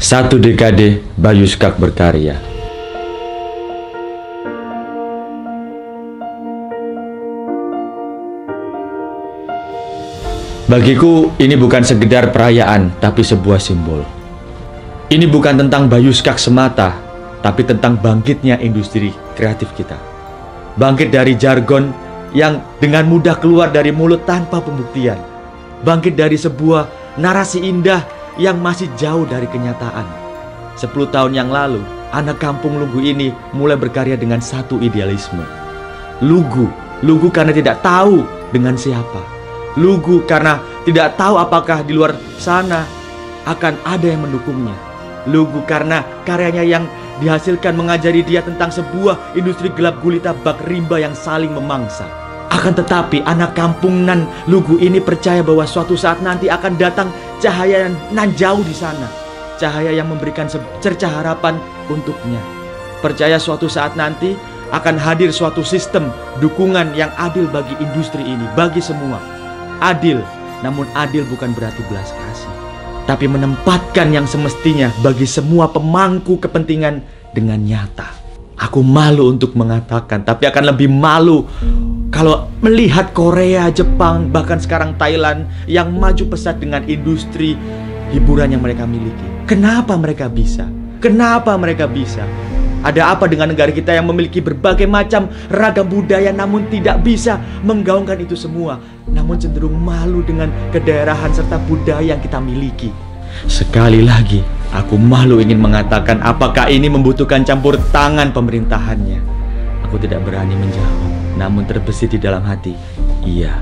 Satu dekade Bayu Skak berkarya. Bagiku ini bukan sekedar perayaan, tapi sebuah simbol. Ini bukan tentang Bayu Skak semata, tapi tentang bangkitnya industri kreatif kita. Bangkit dari jargon yang dengan mudah keluar dari mulut tanpa pembuktian. Bangkit dari sebuah narasi indah yang masih jauh dari kenyataan. 10 tahun yang lalu, anak kampung Lugu ini mulai berkarya dengan satu idealisme. Lugu karena tidak tahu dengan siapa. Lugu karena tidak tahu apakah di luar sana akan ada yang mendukungnya. Lugu karena karyanya yang dihasilkan mengajari dia tentang sebuah industri gelap gulita bak rimba yang saling memangsa. Akan tetapi anak kampung nan Lugu ini percaya bahwa suatu saat nanti akan datang cahaya nan jauh di sana. Cahaya yang memberikan secercah harapan untuknya. Percaya suatu saat nanti akan hadir suatu sistem dukungan yang adil bagi industri ini, bagi semua. Adil, namun adil bukan berarti belas kasih, tapi menempatkan yang semestinya bagi semua pemangku kepentingan dengan nyata. Aku malu untuk mengatakan, tapi akan lebih malu kalau melihat Korea, Jepang, bahkan sekarang Thailand yang maju pesat dengan industri hiburan yang mereka miliki. Kenapa mereka bisa? Kenapa mereka bisa? Ada apa dengan negara kita yang memiliki berbagai macam ragam budaya namun tidak bisa menggaungkan itu semua, namun cenderung malu dengan kedaerahan serta budaya yang kita miliki? Sekali lagi, aku malu ingin mengatakan apakah ini membutuhkan campur tangan pemerintahannya. Aku tidak berani menjawab, namun terbesit di dalam hati, iya.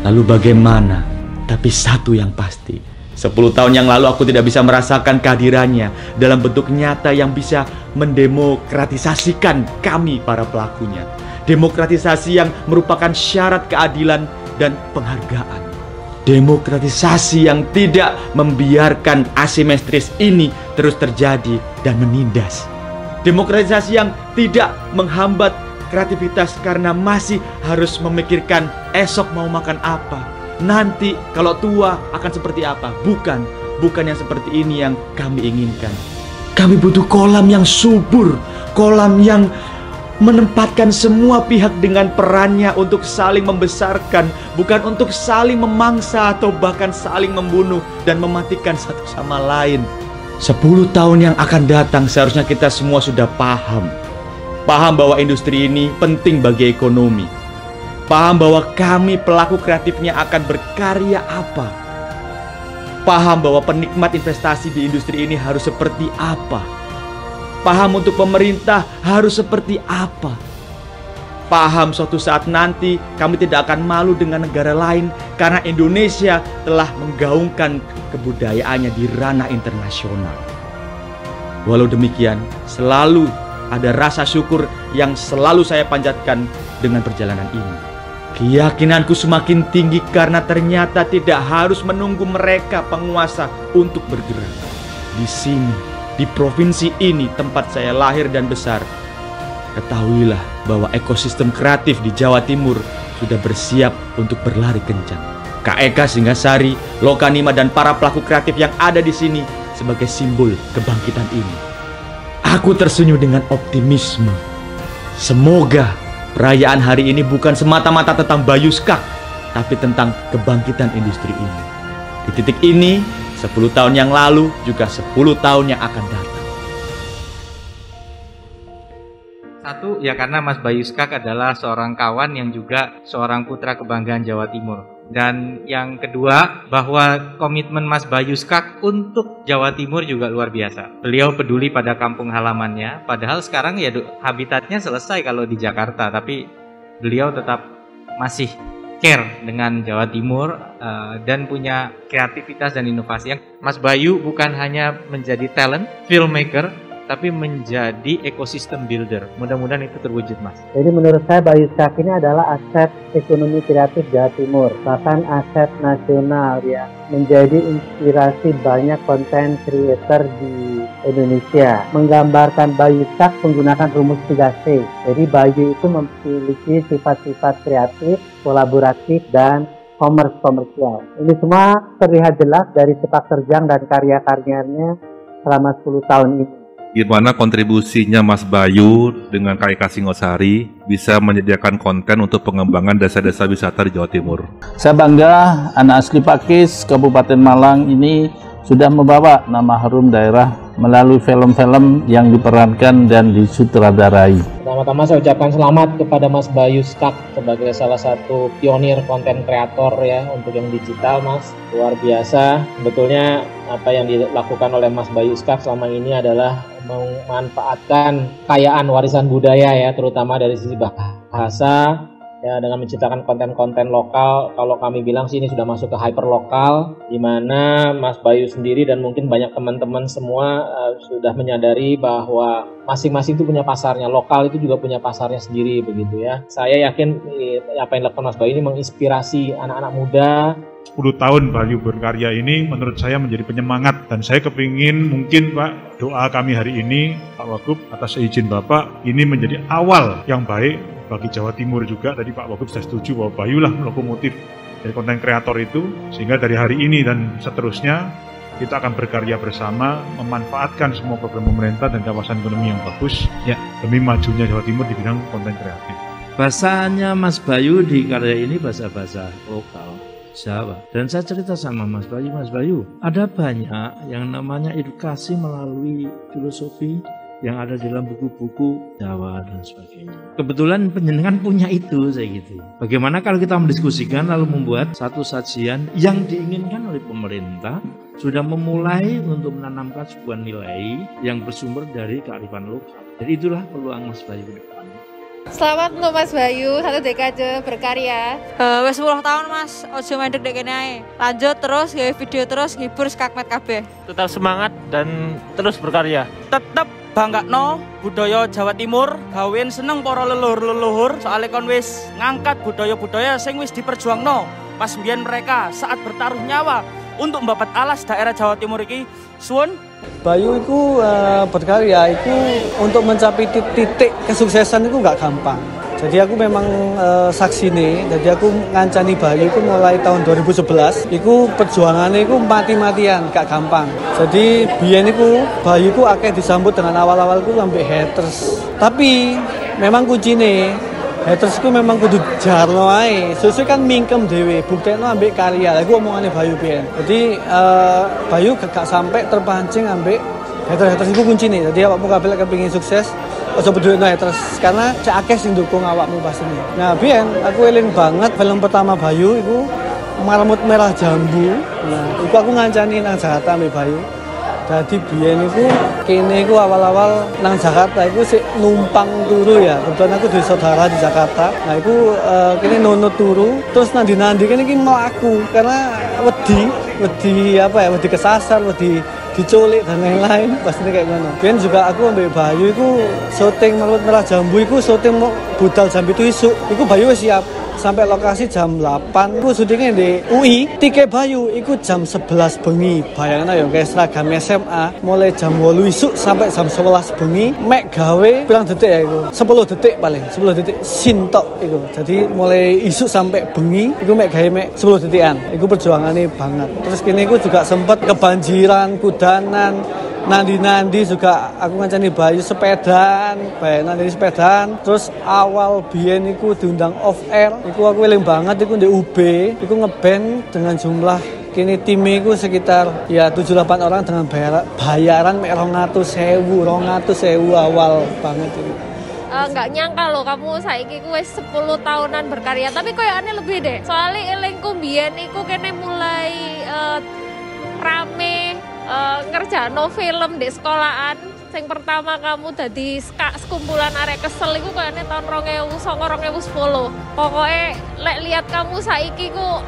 Lalu bagaimana? Tapi satu yang pasti, 10 tahun yang lalu aku tidak bisa merasakan kehadirannya dalam bentuk nyata yang bisa mendemokratisasikan kami para pelakunya. Demokratisasi yang merupakan syarat keadilan dan penghargaan. Demokratisasi yang tidak membiarkan asimetris ini terus terjadi dan menindas. Demokratisasi yang tidak menghambat kreativitas karena masih harus memikirkan esok mau makan apa, nanti kalau tua akan seperti apa. Bukan yang seperti ini yang kami inginkan. Kami butuh kolam yang subur, kolam yang menempatkan semua pihak dengan perannya untuk saling membesarkan, bukan untuk saling memangsa atau bahkan saling membunuh dan mematikan satu sama lain. 10 tahun yang akan datang seharusnya kita semua sudah paham bahwa industri ini penting bagi ekonomi. Paham bahwa kami pelaku kreatifnya akan berkarya apa. Paham bahwa penikmat investasi di industri ini harus seperti apa. Paham untuk pemerintah harus seperti apa. Paham suatu saat nanti kami tidak akan malu dengan negara lain karena Indonesia telah menggaungkan kebudayaannya di ranah internasional. Walau demikian, selalu ada rasa syukur yang selalu saya panjatkan dengan perjalanan ini. Keyakinanku semakin tinggi karena ternyata tidak harus menunggu mereka penguasa untuk bergerak. Di sini, di provinsi ini tempat saya lahir dan besar, ketahuilah bahwa ekosistem kreatif di Jawa Timur sudah bersiap untuk berlari kencang. KEK Singgasari, Lokanima dan para pelaku kreatif yang ada di sini sebagai simbol kebangkitan ini. Aku tersenyum dengan optimisme. Semoga perayaan hari ini bukan semata-mata tentang Bayu Skak, tapi tentang kebangkitan industri ini. Di titik ini, 10 tahun yang lalu juga 10 tahun yang akan datang. Satu, ya karena Mas Bayu Skak adalah seorang kawan yang juga seorang putra kebanggaan Jawa Timur. Dan yang kedua, bahwa komitmen Mas Bayu Skak untuk Jawa Timur juga luar biasa. Beliau peduli pada kampung halamannya, padahal sekarang ya habitatnya selesai kalau di Jakarta, tapi beliau tetap masih care dengan Jawa Timur dan punya kreativitas dan inovasi. Mas Bayu bukan hanya menjadi talent, filmmaker, tapi menjadi ekosistem builder. Mudah-mudahan itu terwujud, Mas. Jadi menurut saya Bayu Skak ini adalah aset ekonomi kreatif Jawa Timur, bahkan aset nasional ya, menjadi inspirasi banyak konten creator di Indonesia. Menggambarkan Bayu Skak menggunakan rumus 3C. Jadi Bayu itu memiliki sifat-sifat kreatif, kolaboratif, dan komersial. Ini semua terlihat jelas dari sepak terjang dan karya-karyanya selama 10 tahun ini. Gimana kontribusinya Mas Bayu dengan KIK Singosari bisa menyediakan konten untuk pengembangan desa-desa wisata di Jawa Timur? Saya bangga anak asli Pakis, Kabupaten Malang ini sudah membawa nama harum daerah melalui film-film yang diperankan dan disutradarai. Pertama-tama saya ucapkan selamat kepada Mas Bayu Skak sebagai salah satu pionir konten kreator ya untuk yang digital, Mas. Luar biasa. Sebetulnya apa yang dilakukan oleh Mas Bayu Skak selama ini adalah memanfaatkan kekayaan warisan budaya ya, terutama dari sisi bahasa ya, dengan menciptakan konten-konten lokal. Kalau kami bilang sih ini sudah masuk ke hyper lokal, di mana Mas Bayu sendiri dan mungkin banyak teman-teman semua sudah menyadari bahwa masing-masing itu punya pasarnya, lokal itu juga punya pasarnya sendiri begitu ya. Saya yakin apa yang dilakukan Mas Bayu ini menginspirasi anak-anak muda. 10 tahun Bayu berkarya ini menurut saya menjadi penyemangat, dan saya kepingin mungkin Pak, doa kami hari ini Pak Wagub atas izin Bapak ini menjadi awal yang baik bagi Jawa Timur juga. Tadi Pak Wagub sudah setuju bahwa Bayu lah lokomotif dari konten kreator itu, sehingga dari hari ini dan seterusnya kita akan berkarya bersama memanfaatkan semua program pemerintah dan kawasan ekonomi yang bagus ya, demi majunya Jawa Timur di bidang konten kreatif. Bahasanya Mas Bayu di karya ini bahasa-bahasa lokal Jawa. Dan saya cerita sama Mas Bayu, ada banyak yang namanya edukasi melalui filosofi yang ada dalam buku-buku Jawa dan sebagainya. Kebetulan penjenengan punya itu, saya gitu. Bagaimana kalau kita mendiskusikan lalu membuat satu sajian yang diinginkan oleh pemerintah, sudah memulai untuk menanamkan sebuah nilai yang bersumber dari kearifan lokal. Jadi itulah peluang Mas Bayu ke depan. Selamat untuk Mas Bayu, 1 dekade berkarya. Wes 10 tahun Mas, ojo mandek dek kene ae. Lanjut terus, gawe video terus, ngibur skakmet kabeh. Tetap semangat dan terus berkarya. Tetap banggakno budaya Jawa Timur, gawen seneng para leluhur-leluhur, soalnya kon wis ngangkat budaya-budaya sing wis diperjuangno pas mbiyen mereka saat bertaruh nyawa untuk mbabat alas daerah Jawa Timur iki. Suwun. Bayu itu berkarya itu untuk mencapai titik kesuksesan itu nggak gampang. Jadi aku memang saksi nih. Jadi aku ngancani Bayu itu mulai tahun 2011. Itu perjuangannya itu mati-matian, gak gampang. Jadi biyen itu Bayu itu akeh disambut dengan awal-awal itu sampai haters. Tapi memang kuncinya haters itu memang kudu jarno ae. Susu kan mingkem dhewe, buktekno ambek karya. Lah iku omongane Bayu biyen. Jadi Bayu gak sampai terpancing ambek haters itu kuncine. Jadi awakmu kabeh lek kepengin sukses, aja peduli haters karena cek akeh sing dukung awakmu pastinya. Nah, biyen aku eling banget film pertama Bayu iku Marmut Merah Jambu. Nah, iku aku ngancani nang Jakarta ambek Bayu. Jadi biyen iku kene iku awal-awal nang Jakarta iku sik numpang turu ya. Kebetulan aku duwe saudara di Jakarta. Nah, iku kene nunut turu, terus nandi-nandi kene iki mlaku karena wedi apa ya, wedi kesasar, wedi diculik dan lain-lain, pastinya kayak ngono. Biyen juga aku ambek Bayu iku syuting Marmut Merah Jambu iku syuting budal jam 7 isuk. Iku Bayu wis siap. Sampai lokasi jam 8, aku syutingnya di UI. Tiket Bayu, itu jam 11 bengi. Bayangin ya, kayak seragam SMA. Mulai jam 8 isuk sampai jam 11 bengi. Mek gawe, bilang detik ya itu. 10 detik paling, 10 detik sintok itu. Jadi mulai isuk sampai bengi, itu mek gawe mek 10 detikan. Itu perjuangannya banget. Terus kini aku juga sempat kebanjiran, kudanan. Nandi juga aku ngancani Bayu sepedaan, nandi sepedaan. Terus awal biyen iku diundang off air, iku aku eling banget iku di UB, iku ngeband dengan jumlah kini tim iku sekitar ya 7-8 orang dengan bayaran mek 200.000 awal banget itu. Nggak nyangka loh kamu saiki ku wis 10 tahunan berkarya, tapi koyokane lebih deh. Soalnya elingku biyen iku kene mulai rame ngerjakno film di sekolahan. Sing pertama kamu dadi sekumpulan arek kesel iku kayaknya tahun 2009-2010. Pokoknya lek lihat kamu saiki ku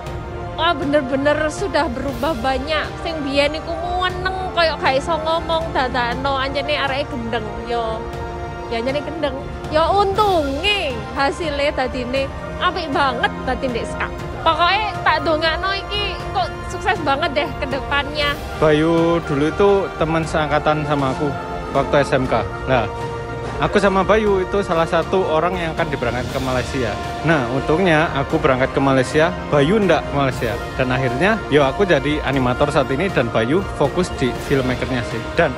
wah bener-bener sudah berubah banyak. Sing biyen iku meneng koyo gak iso ngomong dadakno anjene areke gendeng yo. Ya anjene gendeng. Ya untunge hasilnya dadine apik banget dadi ndek ska. Pokoknya tak dongakno iki kok sukses banget deh ke depannya. Bayu dulu itu teman seangkatan sama aku waktu SMK. Nah, aku sama Bayu itu salah satu orang yang akan diberangkatkan ke Malaysia. Nah, untungnya aku berangkat ke Malaysia, Bayu ndak ke Malaysia. Dan akhirnya, yo aku jadi animator saat ini dan Bayu fokus di filmmakernya sih. Dan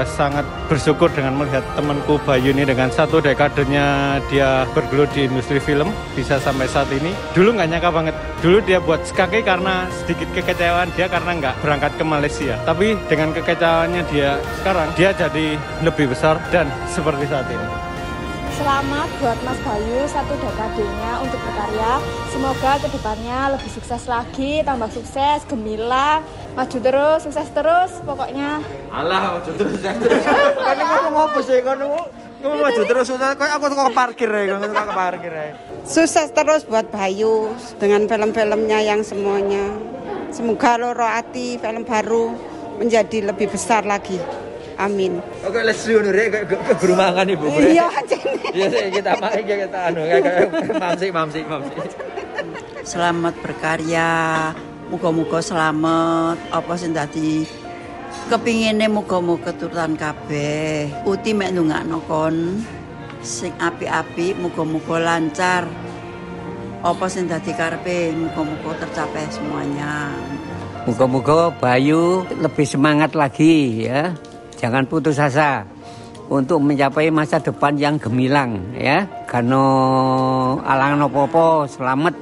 sangat bersyukur dengan melihat temanku Bayu ini dengan 1 dekadenya dia bergelut di industri film, bisa sampai saat ini. Dulu nggak nyangka banget. Dulu dia buat skake karena sedikit kekecewaan dia karena nggak berangkat ke Malaysia. Tapi dengan kekecewaannya dia sekarang, dia jadi lebih besar dan seperti saat ini. Selamat buat Mas Bayu 1 dekadenya untuk berkarya. Semoga kedepannya lebih sukses lagi, tambah sukses, gemilang, maju terus, sukses terus, pokoknya. Alah, maju terus, sukses terus. Kan ngomong apa sih? Kan ngomong maju terus, sukses. Kok aku tukang parkir ya, tukang parkir ya. Sukses terus buat Bayu dengan film-filmnya yang semuanya. Semoga loro ati film baru menjadi lebih besar lagi. Amin. Oke, let's do it. Kayak guru mangan ibu. Iya, iya sih kita anu kayak mamsi. Selamat berkarya. Muga-muga selamat. Apa sing dadi kepingine muga-muga keturutan kabeh. Uti mek ndongakno kon sing apik-apik, muga-muga lancar. Apa sing dadi karepe muga-muga tercapai semuanya. Muga-muga Bayu lebih semangat lagi ya. Jangan putus asa untuk mencapai masa depan yang gemilang ya. Karena alangan apa-apa selamat